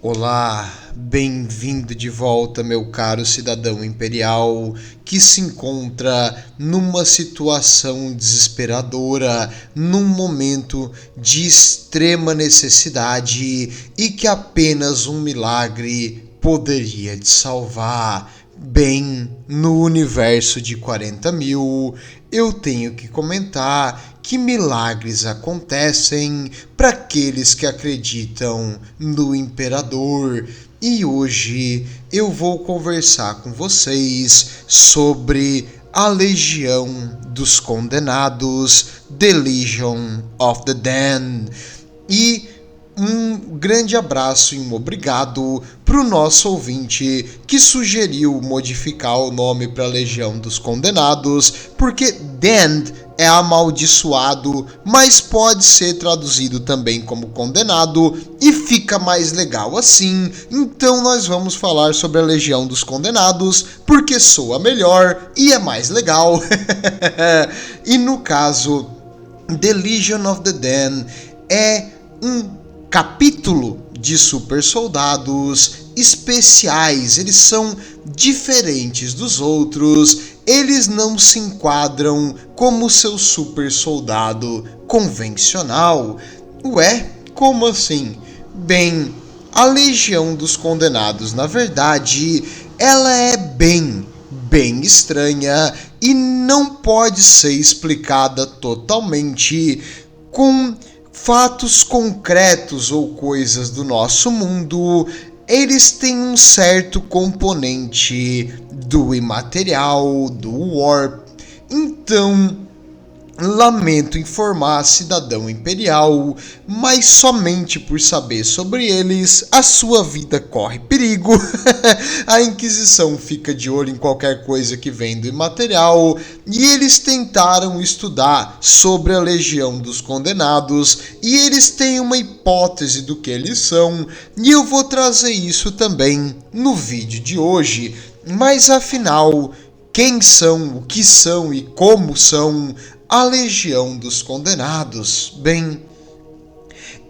Olá, bem-vindo de volta, meu caro cidadão imperial, que se encontra numa situação desesperadora, num momento de extrema necessidade e que apenas um milagre poderia te salvar. Bem, no universo de 40 mil, eu tenho que comentar que milagres acontecem para aqueles que acreditam no Imperador. E hoje eu vou conversar com vocês sobre a Legião dos Condenados, The Legion of the Damned. E um grande abraço e um obrigado para o nosso ouvinte que sugeriu modificar o nome para Legião dos Condenados, porque Damned é amaldiçoado, mas pode ser traduzido também como condenado e fica mais legal assim. Então nós vamos falar sobre a Legião dos Condenados, porque soa melhor e é mais legal. E no caso, The Legion of the Damned é um capítulo de super soldados especiais. Eles são diferentes dos outros, eles não se enquadram como seu super soldado convencional. Ué, como assim? Bem, a Legião dos Condenados, na verdade, ela é bem estranha e não pode ser explicada totalmente com fatos concretos ou coisas do nosso mundo. Eles têm um certo componente do imaterial, do warp. Então, lamento informar, cidadão imperial, mas somente por saber sobre eles, a sua vida corre perigo. A Inquisição fica de olho em qualquer coisa que vem do imaterial, e eles tentaram estudar sobre a Legião dos Condenados, e eles têm uma hipótese do que eles são, e eu vou trazer isso também no vídeo de hoje. Mas afinal, quem são, o que são e como são a Legião dos Condenados? Bem,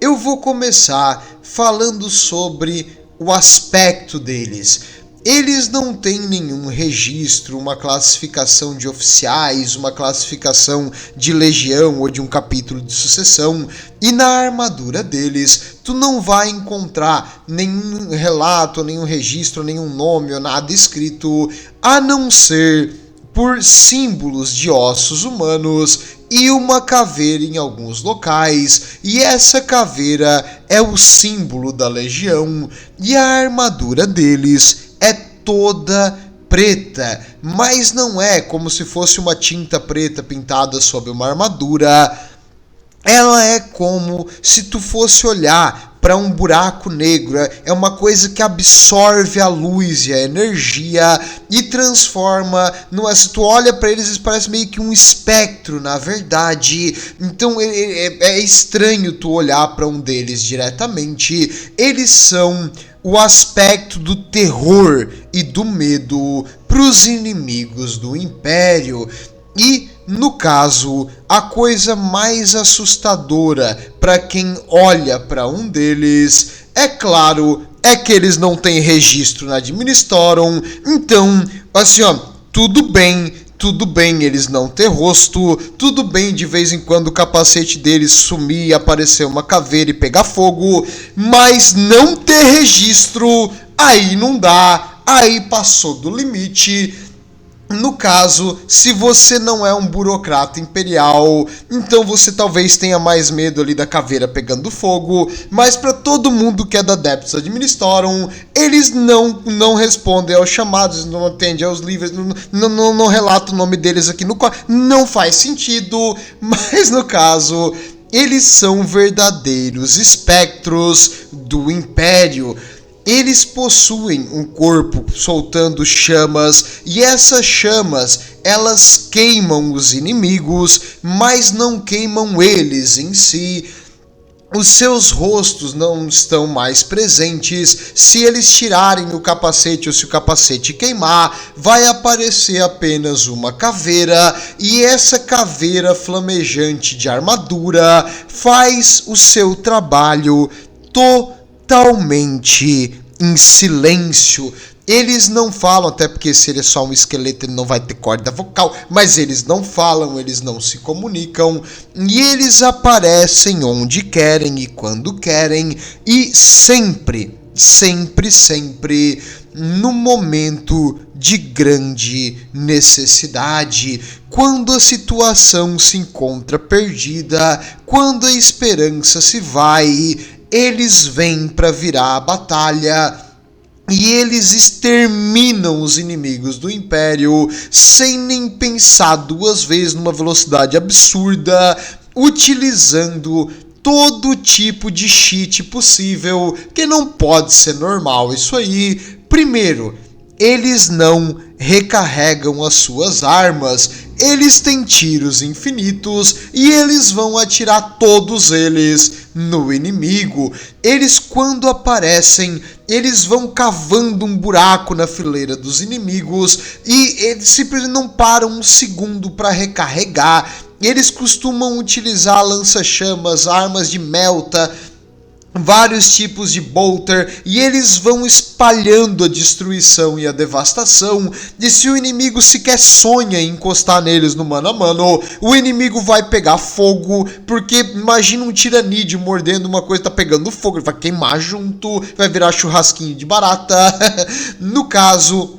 eu vou começar falando sobre o aspecto deles. Eles não têm nenhum registro, uma classificação de oficiais, uma classificação de legião ou de um capítulo de sucessão. E na armadura deles, tu não vai encontrar nenhum relato, nenhum registro, nenhum nome ou nada escrito, a não ser por símbolos de ossos humanos e uma caveira em alguns locais, e essa caveira é o símbolo da legião, e a armadura deles é toda preta, mas não é como se fosse uma tinta preta pintada sobre uma armadura. Ela é como se tu fosse olhar para um buraco negro. É uma coisa que absorve a luz e a energia e transforma. Se tu olha para eles parece meio que um espectro, na verdade. Então é estranho tu olhar para um deles diretamente. Eles são o aspecto do terror e do medo para os inimigos do Império. E, no caso, a coisa mais assustadora para quem olha para um deles, é claro, é que eles não têm registro na Administorum. Então, assim, ó, tudo bem eles não ter rosto, tudo bem de vez em quando o capacete deles sumir e aparecer uma caveira e pegar fogo, mas não ter registro, aí não dá, aí passou do limite. No caso, se você não é um burocrata imperial, então você talvez tenha mais medo ali da caveira pegando fogo, mas para todo mundo que é da Adeptus Administorum, eles não respondem aos chamados, não atendem aos livros, não relata o nome deles aqui no qual não faz sentido, mas no caso, eles são verdadeiros espectros do Império. Eles possuem um corpo soltando chamas, e essas chamas, elas queimam os inimigos, mas não queimam eles em si. Os seus rostos não estão mais presentes. Se eles tirarem o capacete ou se o capacete queimar, vai aparecer apenas uma caveira, e essa caveira flamejante de armadura faz o seu trabalho totalmente em silêncio. Eles não falam, até porque se ele é só um esqueleto ele não vai ter corda vocal, mas eles não falam, eles não se comunicam, e eles aparecem onde querem e quando querem, e sempre no momento de grande necessidade, quando a situação se encontra perdida, quando a esperança se vai, eles vêm para virar a batalha. E eles exterminam os inimigos do Império sem nem pensar duas vezes, numa velocidade absurda, utilizando todo tipo de cheat possível, que não pode ser normal isso aí. Primeiro, eles não recarregam as suas armas, eles têm tiros infinitos e eles vão atirar todos eles no inimigo. Eles, quando aparecem, eles vão cavando um buraco na fileira dos inimigos e eles simplesmente não param um segundo para recarregar. Eles costumam utilizar lança-chamas, armas de melta, vários tipos de bolter, e eles vão espalhando a destruição e a devastação. E se o inimigo sequer sonha em encostar neles no mano a mano, o inimigo vai pegar fogo, porque imagina um tiranídeo mordendo uma coisa que tá pegando fogo, ele vai queimar junto, vai virar churrasquinho de barata. No caso,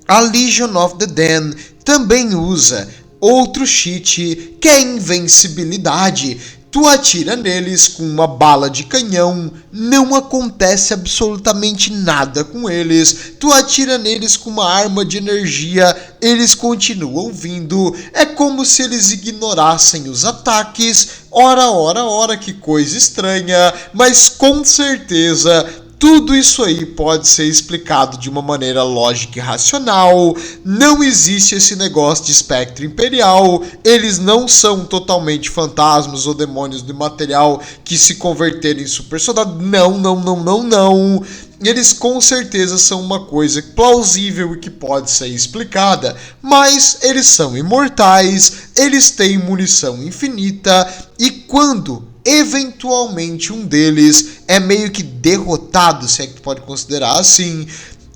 a Legion of the Damned também usa outro cheat, que é a invencibilidade. Tu atira neles com uma bala de canhão, não acontece absolutamente nada com eles. Tu atira neles com uma arma de energia, eles continuam vindo. É como se eles ignorassem os ataques. Ora, que coisa estranha, mas com certeza tudo isso aí pode ser explicado de uma maneira lógica e racional. Não existe esse negócio de espectro imperial. Eles não são totalmente fantasmas ou demônios do material que se converteram em super soldado. Não. Eles com certeza são uma coisa plausível e que pode ser explicada. Mas eles são imortais, eles têm munição infinita e quando eventualmente um deles é meio que derrotado, se é que pode considerar assim,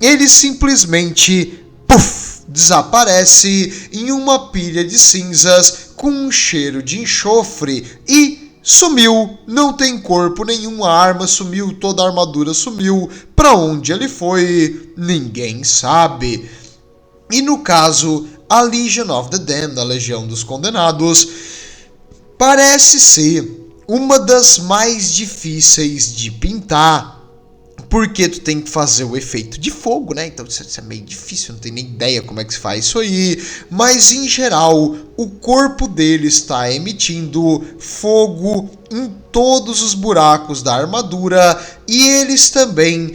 ele simplesmente desaparece em uma pilha de cinzas com um cheiro de enxofre e sumiu. Não tem corpo nenhum, a arma sumiu, toda a armadura sumiu. Para onde ele foi, ninguém sabe. E no caso, a Legion of the Damned, a Legião dos Condenados, parece ser uma das mais difíceis de pintar, porque tu tem que fazer o efeito de fogo, né? Então isso é meio difícil, não tenho nem ideia como é que se faz isso aí. Mas em geral, o corpo dele está emitindo fogo em todos os buracos da armadura. E eles também,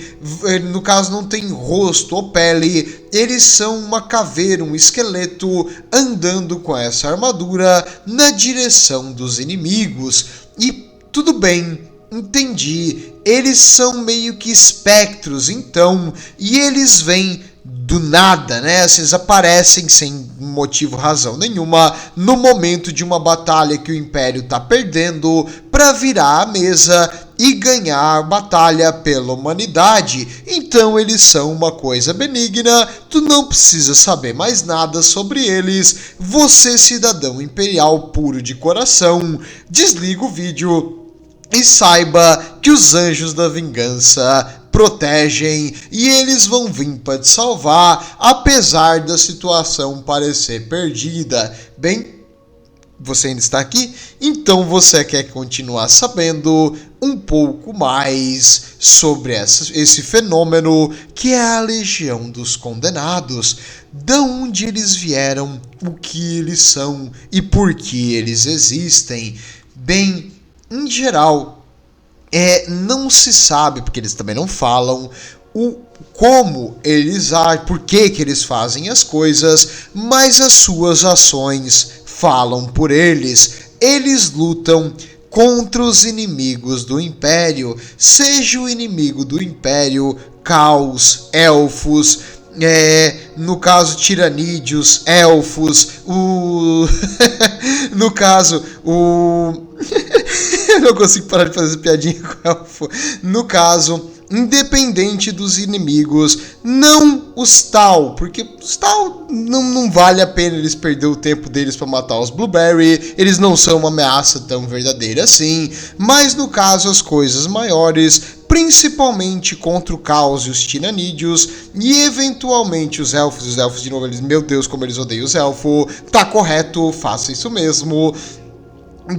no caso não tem rosto ou pele, eles são uma caveira, um esqueleto andando com essa armadura na direção dos inimigos. E tudo bem, entendi, eles são meio que espectros, então, e eles vêm do nada, né? Eles aparecem sem motivo, razão nenhuma, no momento de uma batalha que o Império tá perdendo, para virar a mesa e ganhar a batalha pela humanidade. Então eles são uma coisa benigna, tu não precisa saber mais nada sobre eles. Você, cidadão imperial puro de coração, desliga o vídeo e saiba que os anjos da vingança protegem e eles vão vir para te salvar, apesar da situação parecer perdida. Bem, você ainda está aqui? Então você quer continuar sabendo um pouco mais sobre esse fenômeno que é a Legião dos Condenados, de onde eles vieram, o que eles são e por que eles existem. Bem, em geral, não se sabe, porque eles também não falam, como eles agem, por que eles fazem as coisas, mas as suas ações falam por eles. Eles lutam contra os inimigos do Império, seja o inimigo do Império, caos, elfos, no caso tiranídeos, elfos, no caso Eu não consigo parar de fazer piadinha com elfo. No caso, independente dos inimigos, não os Tal, porque os Tal não vale a pena eles perder o tempo deles para matar os Blueberry, eles não são uma ameaça tão verdadeira assim, mas no caso as coisas maiores, principalmente contra o Caos e os Tiranídeos, e eventualmente os elfos de novo, eles, meu Deus, como eles odeiam os elfos, tá correto, faça isso mesmo.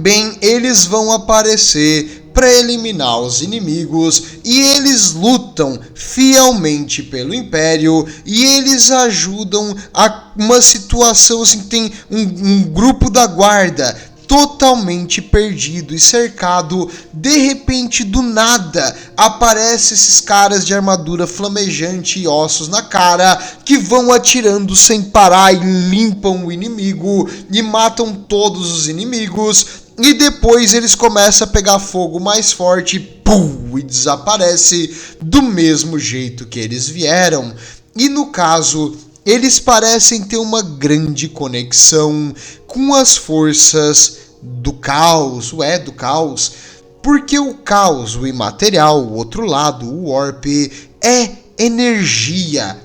Bem, eles vão aparecer para eliminar os inimigos e eles lutam fielmente pelo Império e eles ajudam a uma situação assim, tem um grupo da guarda totalmente perdido e cercado, de repente do nada aparecem esses caras de armadura flamejante e ossos na cara que vão atirando sem parar e limpam o inimigo e matam todos os inimigos e depois eles começam a pegar fogo mais forte pum, e desaparece do mesmo jeito que eles vieram. E no caso, eles parecem ter uma grande conexão com as forças do caos, do caos, porque o caos, o imaterial, o outro lado, o Warp, é energia,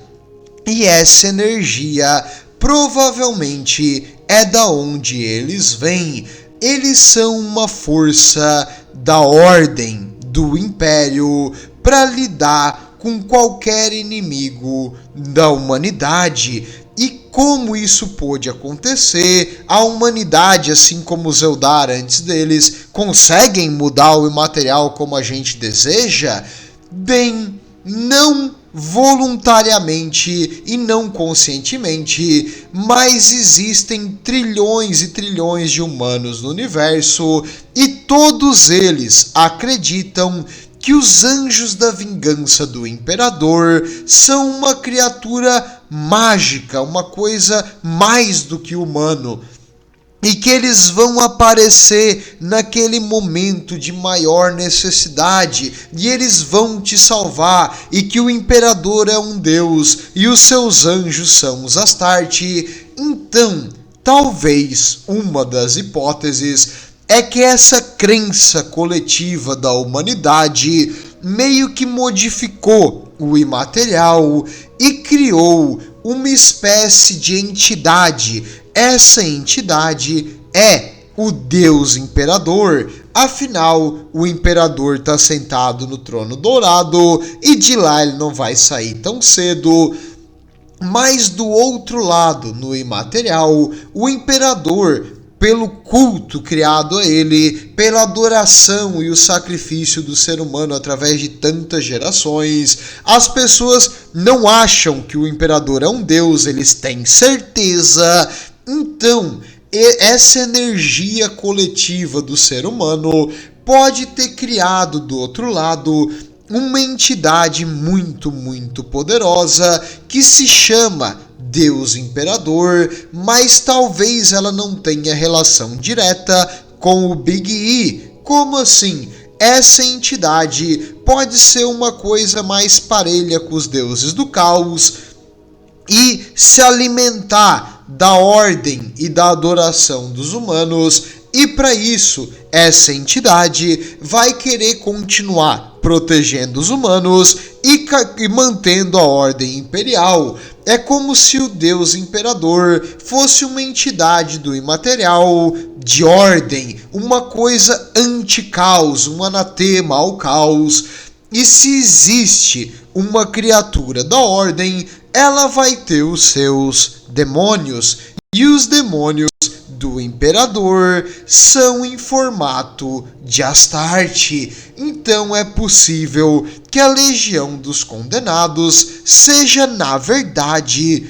e essa energia provavelmente é da onde eles vêm. Eles são uma força da ordem do Império para lidar com qualquer inimigo da humanidade. E como isso pôde acontecer? A humanidade, assim como os Eldar antes deles, conseguem mudar o imaterial como a gente deseja? Bem, não voluntariamente e não conscientemente, mas existem trilhões e trilhões de humanos no universo e todos eles acreditam que os anjos da vingança do Imperador são uma criatura mágica, uma coisa mais do que humano, e que eles vão aparecer naquele momento de maior necessidade, e eles vão te salvar, e que o Imperador é um deus, e os seus anjos são os Astarte. Então, talvez uma das hipóteses é que essa crença coletiva da humanidade meio que modificou o imaterial e criou uma espécie de entidade. Essa entidade é o Deus Imperador. Afinal, o Imperador está sentado no trono dourado e de lá ele não vai sair tão cedo. Mas do outro lado, no imaterial, o Imperador, pelo culto criado a ele, pela adoração e o sacrifício do ser humano através de tantas gerações, as pessoas não acham que o Imperador é um deus, eles têm certeza. Então, essa energia coletiva do ser humano pode ter criado do outro lado uma entidade muito, muito poderosa que se chama Deus Imperador, mas talvez ela não tenha relação direta com o Big E. Como assim? Essa entidade pode ser uma coisa mais parelha com os deuses do caos e se alimentar da ordem e da adoração dos humanos, e para isso essa entidade vai querer continuar protegendo os humanos e mantendo a ordem imperial. É como se o Deus Imperador fosse uma entidade do imaterial de ordem, uma coisa anti-caos, um anatema ao caos. E se existe uma criatura da ordem, ela vai ter os seus demônios. E os demônios do Imperador são em formato de Astarte. Então é possível que a Legião dos Condenados seja, na verdade,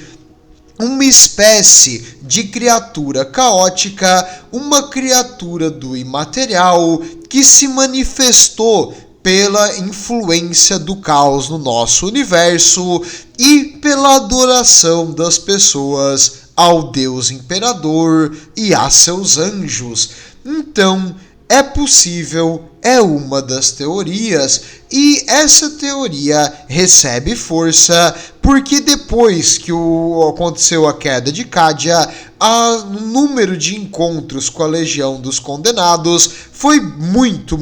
uma espécie de criatura caótica, uma criatura do imaterial que se manifestou pela influência do caos no nosso universo e pela adoração das pessoas ao Deus Imperador e a seus anjos. Então, é possível, é uma das teorias, e essa teoria recebe força porque depois que aconteceu a queda de Cadia, o número de encontros com a Legião dos Condenados foi muito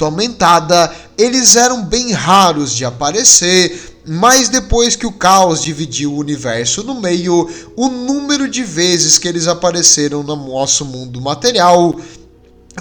aumentada. Eles eram bem raros de aparecer, mas depois que o caos dividiu o universo no meio, o número de vezes que eles apareceram no nosso mundo material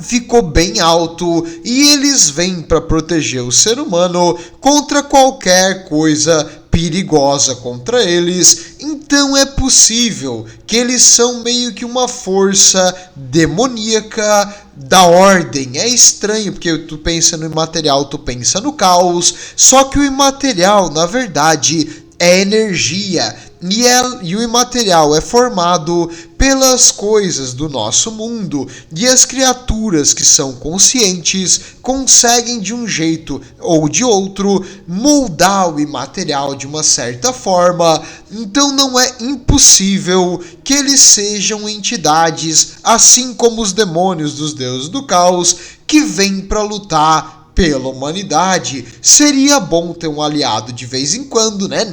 ficou bem alto, e eles vêm para proteger o ser humano contra qualquer coisa perigosa contra eles. Então é possível que eles são meio que uma força demoníaca da ordem. É estranho, porque tu pensa no imaterial, tu pensa no caos, só que o imaterial, na verdade, é energia, e o imaterial é formado pelas coisas do nosso mundo, e as criaturas que são conscientes conseguem de um jeito ou de outro moldar o imaterial de uma certa forma. Então não é impossível que eles sejam entidades, assim como os demônios dos deuses do caos, que vêm para lutar pela humanidade. Seria bom ter um aliado de vez em quando, né?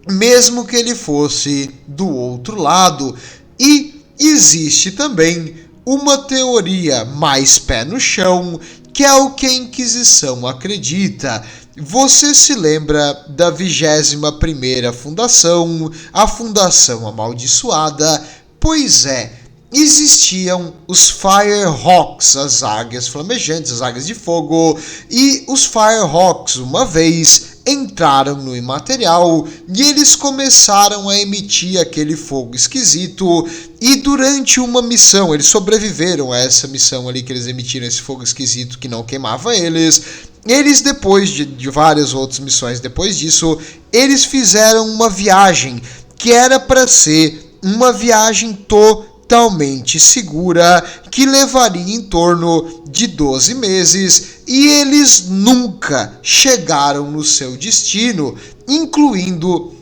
Mesmo que ele fosse do outro lado. E existe também uma teoria mais pé no chão, que é o que a Inquisição acredita. Você se lembra da 21ª fundação, a Fundação Amaldiçoada? Pois é, existiam os Firehawks, as águias flamejantes, as águias de fogo, e os Firehawks, uma vez, entraram no imaterial e eles começaram a emitir aquele fogo esquisito, e durante uma missão, eles sobreviveram a essa missão ali que eles emitiram esse fogo esquisito que não queimava eles. Eles, depois de várias outras missões depois disso, eles fizeram uma viagem que era para ser uma viagem totalmente segura, que levaria em torno de 12 meses, e eles nunca chegaram no seu destino, incluindo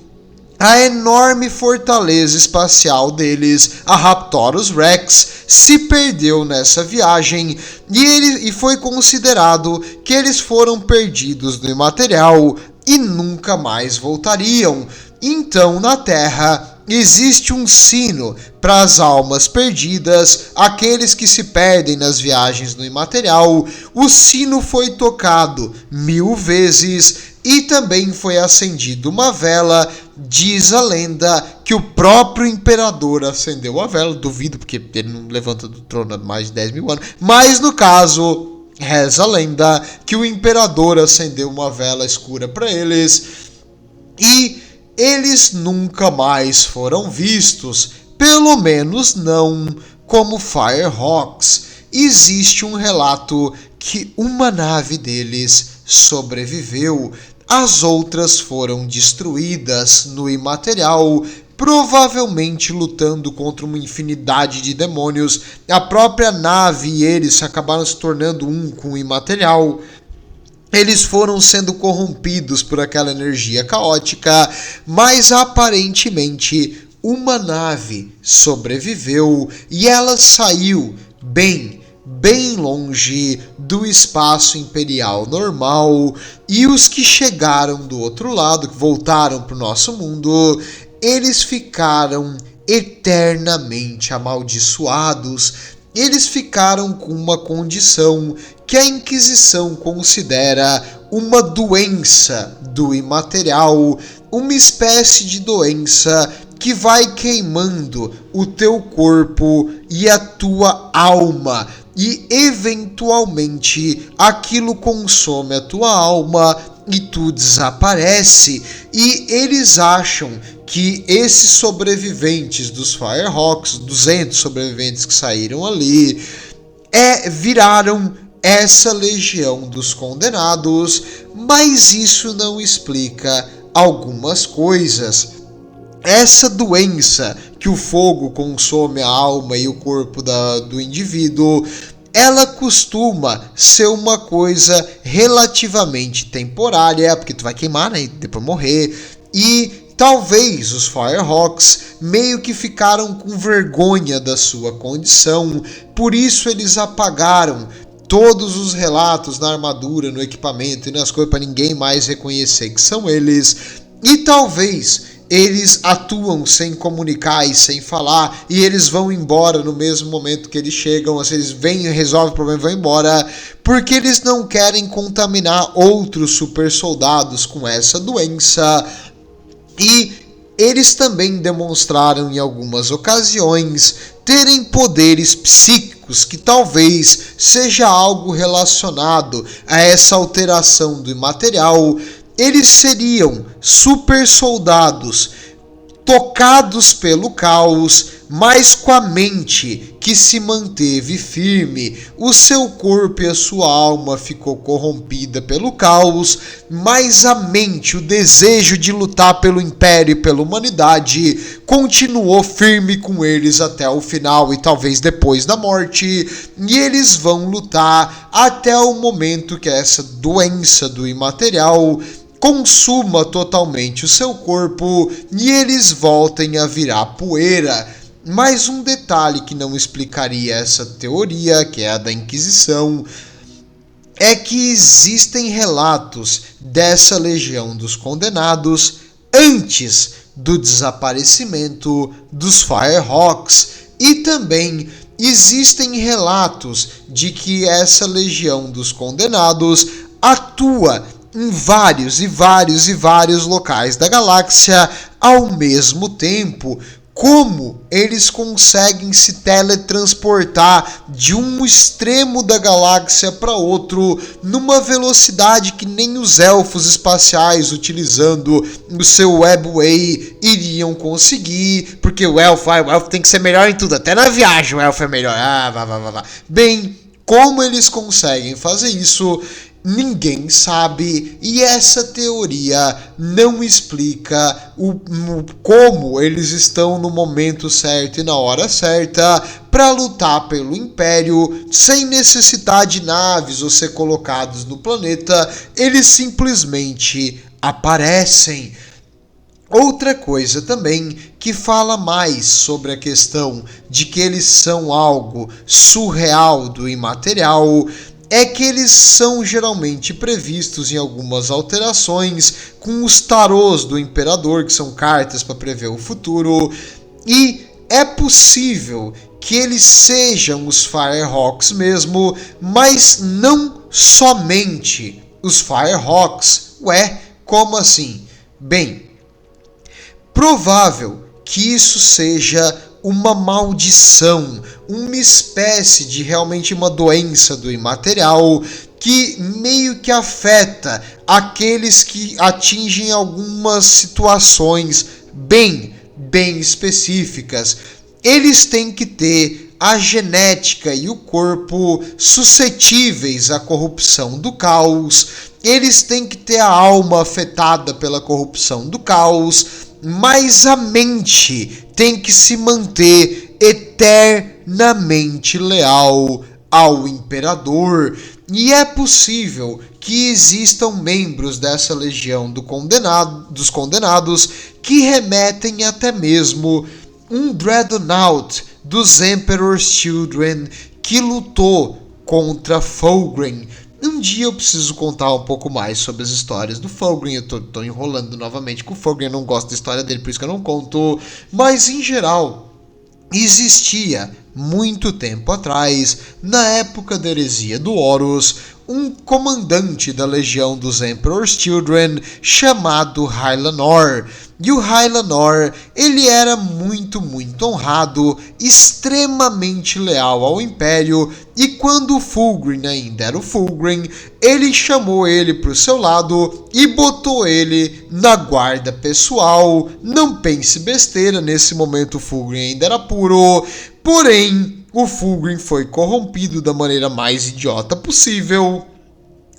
a enorme fortaleza espacial deles, a Raptorus Rex, se perdeu nessa viagem, e foi considerado que eles foram perdidos no imaterial e nunca mais voltariam. Então, na Terra, existe um sino para as almas perdidas, aqueles que se perdem nas viagens no imaterial. O sino foi tocado 1000 vezes e também foi acendida uma vela. Diz a lenda que o próprio imperador acendeu a vela. Duvido, porque ele não levanta do trono há mais de 10 mil anos. Mas no caso, reza a lenda que o imperador acendeu uma vela escura para eles. E eles nunca mais foram vistos, pelo menos não como Firehawks. Existe um relato que uma nave deles sobreviveu, as outras foram destruídas no imaterial, provavelmente lutando contra uma infinidade de demônios. A própria nave e eles acabaram se tornando um com o imaterial. Eles foram sendo corrompidos por aquela energia caótica, mas aparentemente uma nave sobreviveu e ela saiu bem longe do espaço imperial normal, e os que chegaram do outro lado, que voltaram para o nosso mundo, eles ficaram eternamente amaldiçoados. Eles ficaram com uma condição que a Inquisição considera uma doença do imaterial, uma espécie de doença que vai queimando o teu corpo e a tua alma, e eventualmente aquilo consome a tua alma e tu desaparece. E eles acham que esses sobreviventes dos Firehawks, 200 sobreviventes que saíram ali, viraram essa legião dos condenados, mas isso não explica algumas coisas. Essa doença que o fogo consome a alma e o corpo do indivíduo, ela costuma ser uma coisa relativamente temporária, porque tu vai queimar, né, e depois morrer, e Talvez os Firehawks meio que ficaram com vergonha da sua condição, por isso eles apagaram todos os relatos na armadura, no equipamento e nas coisas para ninguém mais reconhecer que são eles. E talvez eles atuam sem comunicar e sem falar, e eles vão embora no mesmo momento que eles chegam, assim, eles vêm, resolvem o problema e vão embora, porque eles não querem contaminar outros super soldados com essa doença. E eles também demonstraram em algumas ocasiões terem poderes psíquicos, que talvez seja algo relacionado a essa alteração do imaterial. Eles seriam super soldados tocados pelo caos, mas com a mente que se manteve firme. O seu corpo e a sua alma ficou corrompida pelo caos, mas a mente, o desejo de lutar pelo Império e pela humanidade, continuou firme com eles até o final e talvez depois da morte. E eles vão lutar até o momento que essa doença do imaterial consuma totalmente o seu corpo e eles voltem a virar poeira. Mais um detalhe que não explicaria essa teoria, que é a da Inquisição, é que existem relatos dessa Legião dos Condenados antes do desaparecimento dos Firehawks, e também existem relatos de que essa Legião dos Condenados atua em vários locais da galáxia ao mesmo tempo. Como eles conseguem se teletransportar de um extremo da galáxia para outro numa velocidade que nem os elfos espaciais utilizando o seu Webway iriam conseguir, porque o elfo tem que ser melhor em tudo, até na viagem o elfo é melhor. Bem, como eles conseguem fazer isso, ninguém sabe, e essa teoria não explica como eles estão no momento certo e na hora certa para lutar pelo Império sem necessitar de naves ou ser colocados no planeta. Eles simplesmente aparecem. Outra coisa também que fala mais sobre a questão de que eles são algo surreal do imaterial é que eles são geralmente previstos em algumas alterações com os tarôs do Imperador, que são cartas para prever o futuro, e é possível que eles sejam os Firehawks mesmo, mas não somente os Firehawks. Ué, como assim? Bem, provável que isso seja uma maldição, uma espécie de realmente uma doença do imaterial que meio que afeta aqueles que atingem algumas situações bem específicas. Eles têm que ter a genética e o corpo suscetíveis à corrupção do caos, eles têm que ter a alma afetada pela corrupção do caos, mas a mente tem que se manter eternamente leal ao Imperador. E é possível que existam membros dessa Legião dos Condenados que remetem até mesmo um Dreadnought dos Emperor's Children que lutou contra Fulgrim. Um dia eu preciso contar um pouco mais sobre as histórias do Fulgrim. Eu tô enrolando novamente com o Fulgrim, eu não gosto da história dele, por isso que eu não conto. Mas, em geral, existia, muito tempo atrás, na época da heresia do Horus, um comandante da Legião dos Emperor's Children chamado Hylanor. E o Hylanor, ele era muito honrado, extremamente leal ao Império, e quando o Fulgrim ainda era o Fulgrim, ele chamou ele para o seu lado e botou ele na guarda pessoal. Não pense besteira, nesse momento o Fulgrim ainda era puro, porém o Fulgrim foi corrompido da maneira mais idiota possível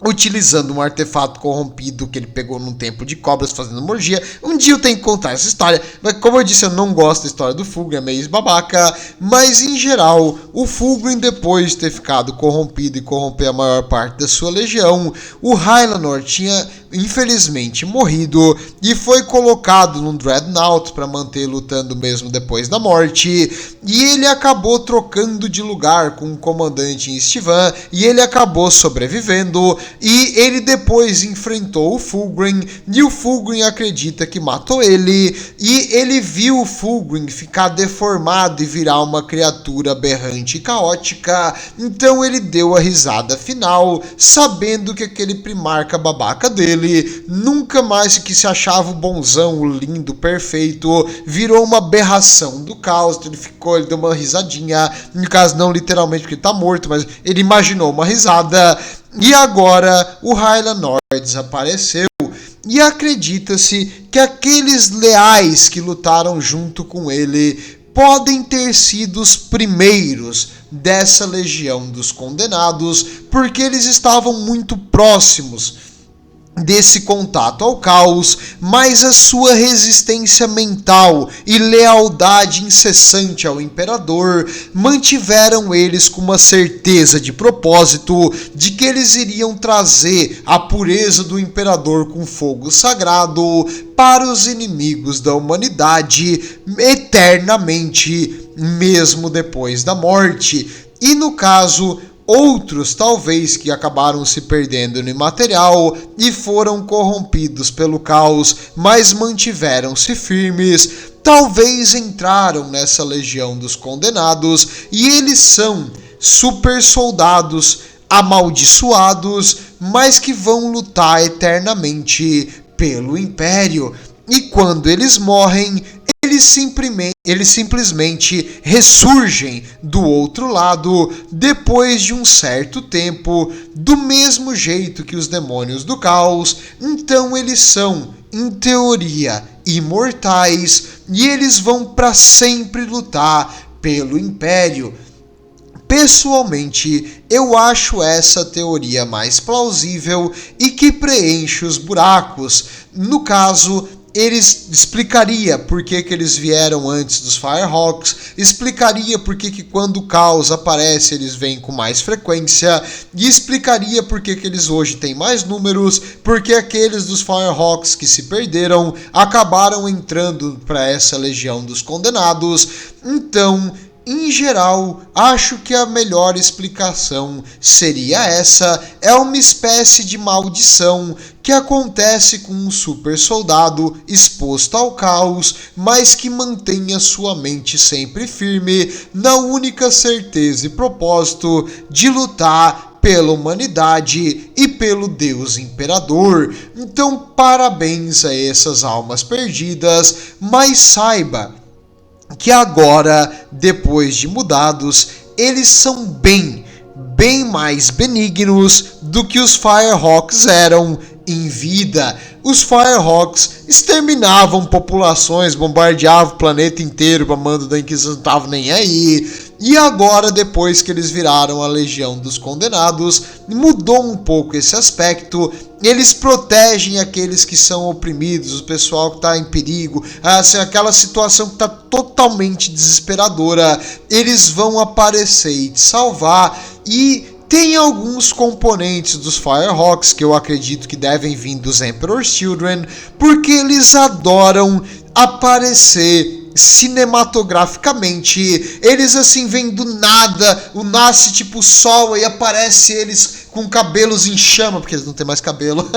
utilizando um artefato corrompido que ele pegou num templo de cobras fazendo uma orgia. Um dia eu tenho que contar essa história, mas como eu disse, eu não gosto da história do Fulgrim, é meio babaca, mas em geral, o Fulgrim, depois de ter ficado corrompido e corromper a maior parte da sua legião, o Hylannor tinha infelizmente morrido e foi colocado num Dreadnought para manter lutando mesmo depois da morte, e ele acabou trocando de lugar com o comandante em Estivan e ele acabou sobrevivendo, e ele depois enfrentou o Fulgrim e o Fulgrim acredita que matou ele, e ele viu o Fulgrim ficar deformado e virar uma criatura aberrante e caótica, então ele deu a risada final, sabendo que aquele primarca babaca dele nunca mais que se achava o bonzão, o lindo, perfeito, virou uma aberração do caos. Ele deu uma risadinha, no caso não literalmente porque ele tá morto, mas ele imaginou uma risada, e agora o Hylannor desapareceu, e acredita-se que aqueles leais que lutaram junto com ele podem ter sido os primeiros dessa legião dos condenados, porque eles estavam muito próximos desse contato ao caos, mas a sua resistência mental e lealdade incessante ao imperador mantiveram eles com uma certeza de propósito de que eles iriam trazer a pureza do imperador com fogo sagrado para os inimigos da humanidade eternamente, mesmo depois da morte. E no caso, outros talvez que acabaram se perdendo no imaterial e foram corrompidos pelo caos, mas mantiveram-se firmes, talvez entraram nessa legião dos condenados, e eles são super soldados amaldiçoados, mas que vão lutar eternamente pelo Império. E quando eles morrem, eles simplesmente ressurgem do outro lado depois de um certo tempo, do mesmo jeito que os demônios do caos. Então eles são, em teoria, imortais, e eles vão para sempre lutar pelo Império. Pessoalmente, eu acho essa teoria mais plausível e que preenche os buracos. No caso, eles explicaria por que eles vieram antes dos Firehawks, explicaria por que quando o caos aparece eles vêm com mais frequência, e explicaria por que eles hoje têm mais números, porque aqueles dos Firehawks que se perderam acabaram entrando para essa legião dos condenados. Então, em geral, acho que a melhor explicação seria essa. É uma espécie de maldição que acontece com um super soldado exposto ao caos, mas que mantenha sua mente sempre firme na única certeza e propósito de lutar pela humanidade e pelo Deus Imperador. Então, parabéns a essas almas perdidas, mas saiba que agora, depois de mudados, eles são bem mais benignos do que os Firehawks eram em vida. Os Firehawks exterminavam populações, bombardeavam o planeta inteiro para mando da Inquisição, não estavam nem aí. E agora, depois que eles viraram a Legião dos Condenados, mudou um pouco esse aspecto. Eles protegem aqueles que são oprimidos, o pessoal que está em perigo, assim, aquela situação que está totalmente desesperadora. Eles vão aparecer e te salvar. E tem alguns componentes dos Firehawks que eu acredito que devem vir dos Emperor's Children, porque eles adoram aparecer cinematograficamente. Eles assim vêm do nada, nasce tipo o sol e aparece eles com cabelos em chama, porque eles não têm mais cabelo.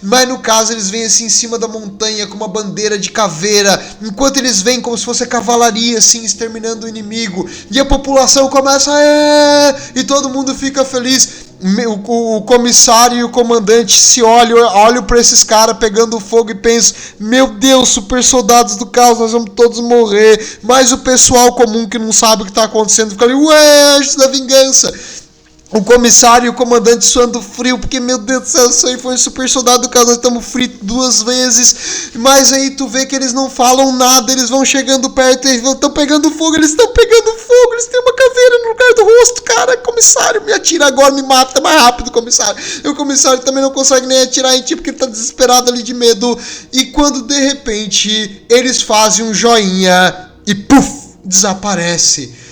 Mas no caso eles vêm assim em cima da montanha com uma bandeira de caveira, enquanto eles vêm como se fosse a cavalaria assim exterminando o inimigo, e a população começa e todo mundo fica feliz. O comissário e o comandante se olham para esses caras pegando fogo e pensam: meu Deus, super soldados do caos, nós vamos todos morrer. Mas o pessoal comum que não sabe o que está acontecendo fica ali: ué, anjos da vingança. O comissário e o comandante suando frio, porque, meu Deus do céu, isso aí foi um super soldado, cara, nós estamos fritos 2 vezes, mas aí tu vê que eles não falam nada, eles vão chegando perto e estão pegando fogo, eles têm uma caveira no lugar do rosto, cara, comissário, me atira agora, me mata mais rápido, comissário. E o comissário também não consegue nem atirar em ti, porque ele tá desesperado ali de medo, e quando de repente eles fazem um joinha e puf, desaparece.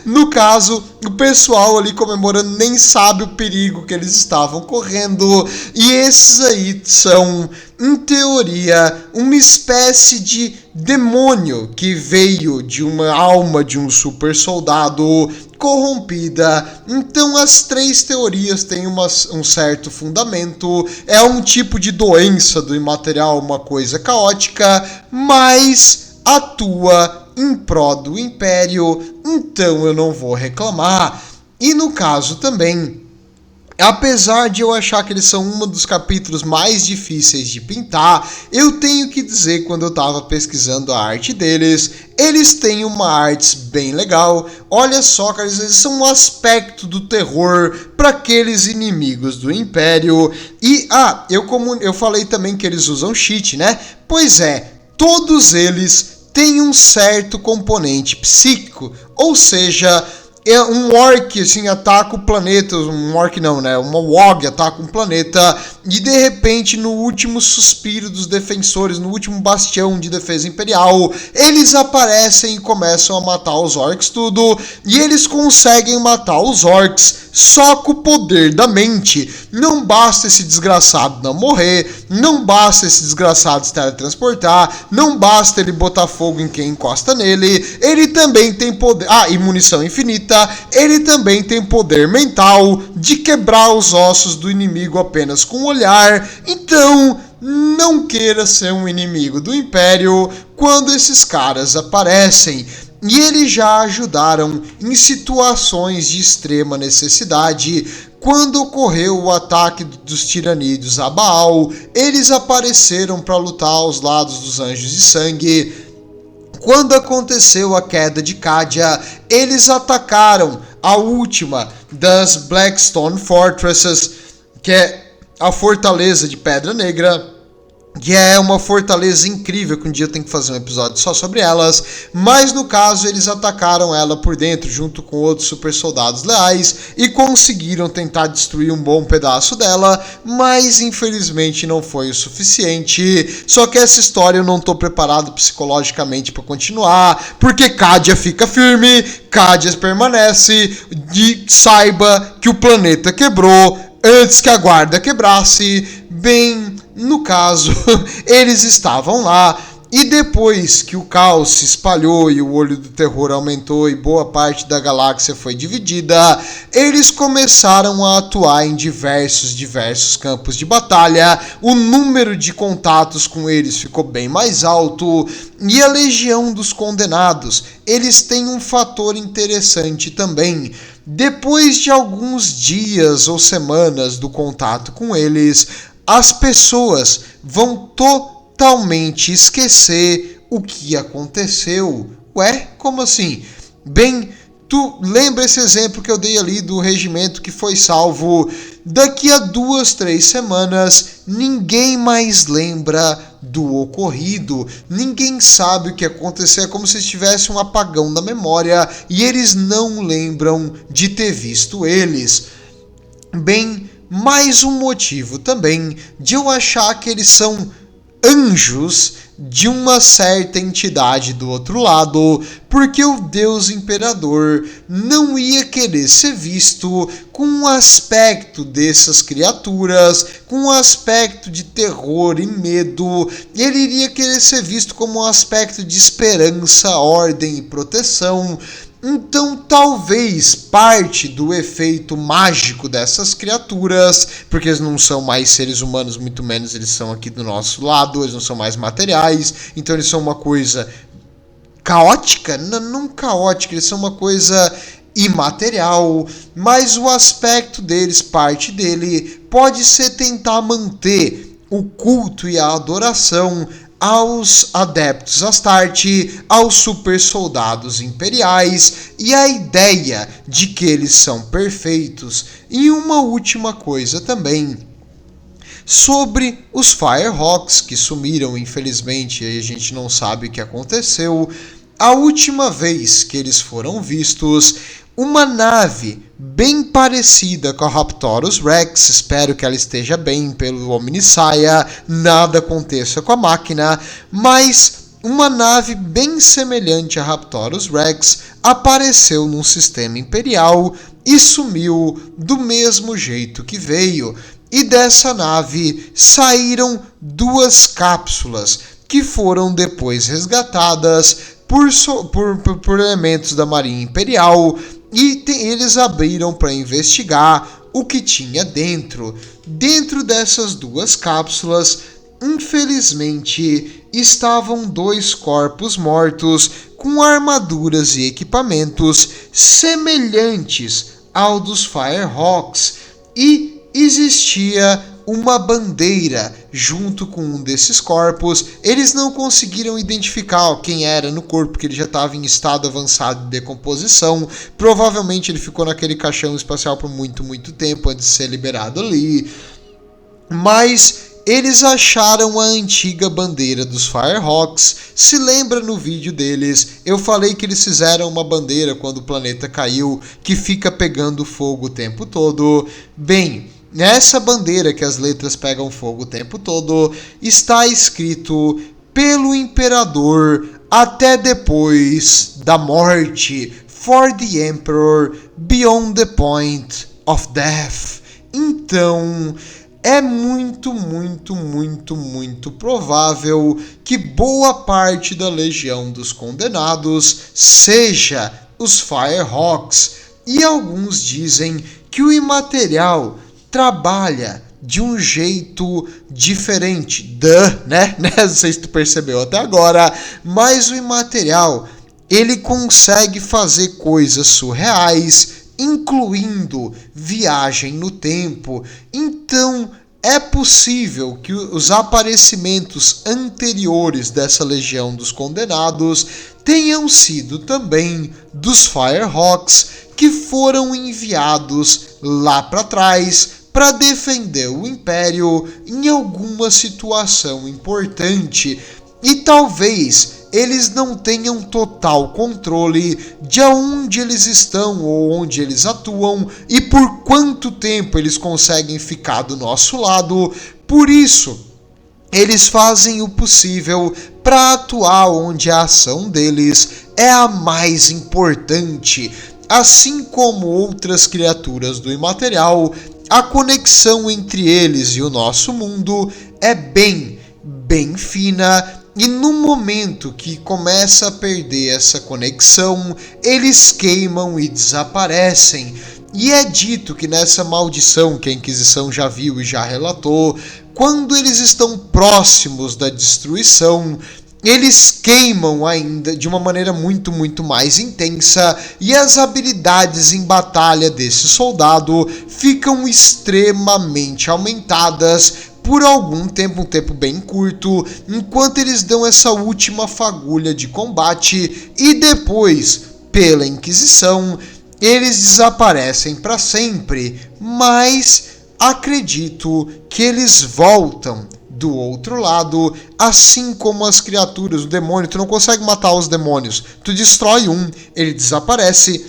No caso, o pessoal ali comemorando nem sabe o perigo que eles estavam correndo. E esses aí são, em teoria, uma espécie de demônio que veio de uma alma de um super soldado corrompida. Então as 3 teorias têm um certo fundamento. É um tipo de doença do imaterial, uma coisa caótica, mas atua em prol do Império, então eu não vou reclamar. E no caso também, apesar de eu achar que eles são um dos capítulos mais difíceis de pintar, eu tenho que dizer que quando eu estava pesquisando a arte deles, eles têm uma arte bem legal. Olha só, cara, eles são um aspecto do terror para aqueles inimigos do Império. E, eu falei também que eles usam cheat, né? Pois é, todos eles tem um certo componente psíquico, ou seja, um orc assim ataca o planeta, um orc não, né? Uma WOG ataca um planeta e de repente no último suspiro dos defensores, no último bastião de defesa imperial, eles aparecem e começam a matar os orcs tudo, e eles conseguem matar os orcs só com o poder da mente. Não basta esse desgraçado não morrer, não basta esse desgraçado se teletransportar, não basta ele botar fogo em quem encosta nele, ele também tem poder, e munição infinita, ele também tem poder mental de quebrar os ossos do inimigo apenas com o olhar. Então, não queira ser um inimigo do Império quando esses caras aparecem. E eles já ajudaram em situações de extrema necessidade. Quando ocorreu o ataque dos tiranídeos a Baal, eles apareceram para lutar aos lados dos Anjos de Sangue. Quando aconteceu a queda de Cadia, eles atacaram a última das Blackstone Fortresses, que é a Fortaleza de Pedra Negra, que é uma fortaleza incrível, que um dia eu tenho que fazer um episódio só sobre elas, mas no caso eles atacaram ela por dentro junto com outros super soldados leais e conseguiram tentar destruir um bom pedaço dela, mas infelizmente não foi o suficiente. Só que essa história eu não estou preparado psicologicamente para continuar, porque Cadia fica firme, Cadia permanece, e saiba que o planeta quebrou antes que a guarda quebrasse. Bem, no caso, eles estavam lá, e depois que o caos se espalhou e o olho do terror aumentou e boa parte da galáxia foi dividida, eles começaram a atuar em diversos campos de batalha. O número de contatos com eles ficou bem mais alto, e a Legião dos Condenados, eles têm um fator interessante também. Depois de alguns dias ou semanas do contato com eles, as pessoas vão totalmente esquecer o que aconteceu. Ué, como assim? Bem, tu lembra esse exemplo que eu dei ali do regimento que foi salvo? Daqui a 2, 3 semanas, ninguém mais lembra do ocorrido, ninguém sabe o que aconteceu, é como se tivesse um apagão na memória e eles não lembram de ter visto eles. Bem, mais um motivo também de eu achar que eles são anjos de uma certa entidade do outro lado, porque o Deus Imperador não ia querer ser visto com um aspecto dessas criaturas, com um aspecto de terror e medo. Ele iria querer ser visto como um aspecto de esperança, ordem e proteção. Então, talvez parte do efeito mágico dessas criaturas, porque eles não são mais seres humanos, muito menos eles são aqui do nosso lado, eles não são mais materiais, então eles são uma coisa caótica? Não caótica, eles são uma coisa imaterial, mas o aspecto deles, parte dele, pode ser tentar manter o culto e a adoração aos adeptos Astarte, aos super soldados imperiais e a ideia de que eles são perfeitos. E uma última coisa também, sobre os Firehawks que sumiram, infelizmente, e a gente não sabe o que aconteceu. A última vez que eles foram vistos, uma nave bem parecida com a Raptorus Rex, espero que ela esteja bem pelo Omnissiah, nada aconteça com a máquina, mas uma nave bem semelhante à Raptorus Rex apareceu num sistema imperial e sumiu do mesmo jeito que veio. E dessa nave saíram 2 cápsulas que foram depois resgatadas por elementos da Marinha Imperial e eles abriram para investigar o que tinha dentro. Dentro dessas 2 cápsulas, infelizmente, estavam 2 corpos mortos com armaduras e equipamentos semelhantes ao dos Firehawks e existia uma bandeira junto com um desses corpos. Eles não conseguiram identificar quem era no corpo, porque ele já estava em estado avançado de decomposição. Provavelmente ele ficou naquele caixão espacial por muito tempo antes de ser liberado ali. Mas eles acharam a antiga bandeira dos Firehawks. Se lembra no vídeo deles, eu falei que eles fizeram uma bandeira quando o planeta caiu, que fica pegando fogo o tempo todo. Bem, nessa bandeira que as letras pegam fogo o tempo todo, está escrito pelo Imperador até depois da morte, for the Emperor beyond the point of death. Então, é muito provável que boa parte da Legião dos Condenados seja os Firehawks. E alguns dizem que o Imaterial trabalha de um jeito diferente. Né? Não sei se tu percebeu até agora, mas o Imaterial, ele consegue fazer coisas surreais, incluindo viagem no tempo. Então, é possível que os aparecimentos anteriores dessa Legião dos Condenados tenham sido também dos Firehawks, que foram enviados lá para trás para defender o Império em alguma situação importante. E talvez eles não tenham total controle de onde eles estão ou onde eles atuam e por quanto tempo eles conseguem ficar do nosso lado. Por isso, eles fazem o possível para atuar onde a ação deles é a mais importante. Assim como outras criaturas do Imaterial, a conexão entre eles e o nosso mundo é bem fina. E no momento que começa a perder essa conexão, eles queimam e desaparecem. E é dito que nessa maldição que a Inquisição já viu e já relatou, quando eles estão próximos da destruição, eles queimam ainda de uma maneira muito mais intensa e as habilidades em batalha desse soldado ficam extremamente aumentadas por algum tempo, um tempo bem curto, enquanto eles dão essa última fagulha de combate e depois, pela Inquisição, eles desaparecem para sempre, mas acredito que eles voltam do outro lado, assim como as criaturas, o demônio. Tu não consegue matar os demônios, tu destrói um, ele desaparece.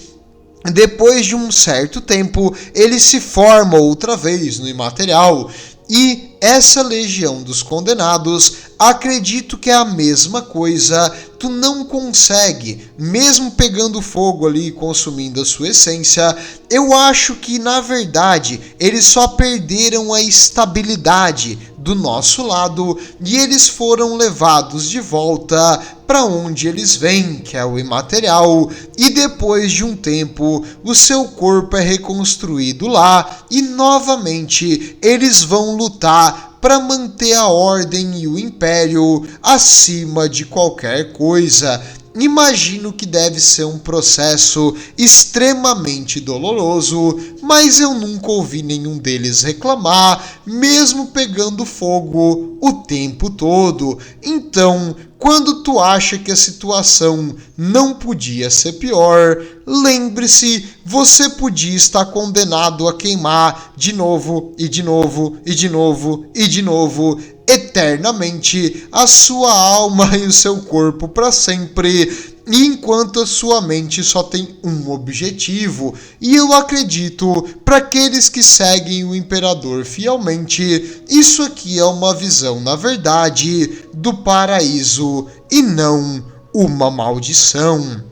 Depois de um certo tempo, ele se forma outra vez no Imaterial. E essa Legião dos Condenados, acredito que é a mesma coisa. Tu não consegue, mesmo pegando fogo ali e consumindo a sua essência. Eu acho que, na verdade, eles só perderam a estabilidade do nosso lado e eles foram levados de volta para onde eles vêm, que é o Imaterial, e depois de um tempo o seu corpo é reconstruído lá e novamente eles vão lutar para manter a ordem e o Império acima de qualquer coisa. Imagino que deve ser um processo extremamente doloroso, mas eu nunca ouvi nenhum deles reclamar, mesmo pegando fogo o tempo todo. Então, quando tu acha que a situação não podia ser pior, lembre-se, você podia estar condenado a queimar de novo e de novo e de novo e de novo, eternamente, a sua alma e o seu corpo para sempre, enquanto a sua mente só tem um objetivo. E eu acredito, para aqueles que seguem o imperador fielmente, isso aqui é uma visão, na verdade, do paraíso e não uma maldição.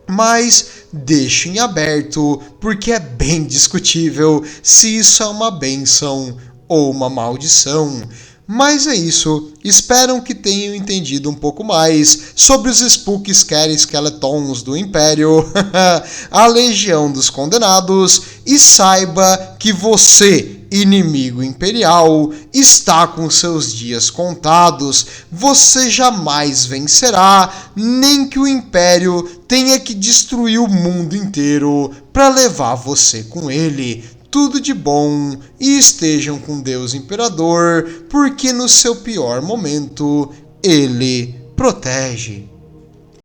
Mas deixo em aberto, porque é bem discutível se isso é uma bênção ou uma maldição. Mas é isso, espero que tenham entendido um pouco mais sobre os Spook Scary Skeletons do Império, a Legião dos Condenados, e saiba que você, inimigo imperial, está com seus dias contados. Você jamais vencerá, nem que o Império tenha que destruir o mundo inteiro para levar você com ele. Tudo de bom e estejam com Deus Imperador, porque no seu pior momento ele protege.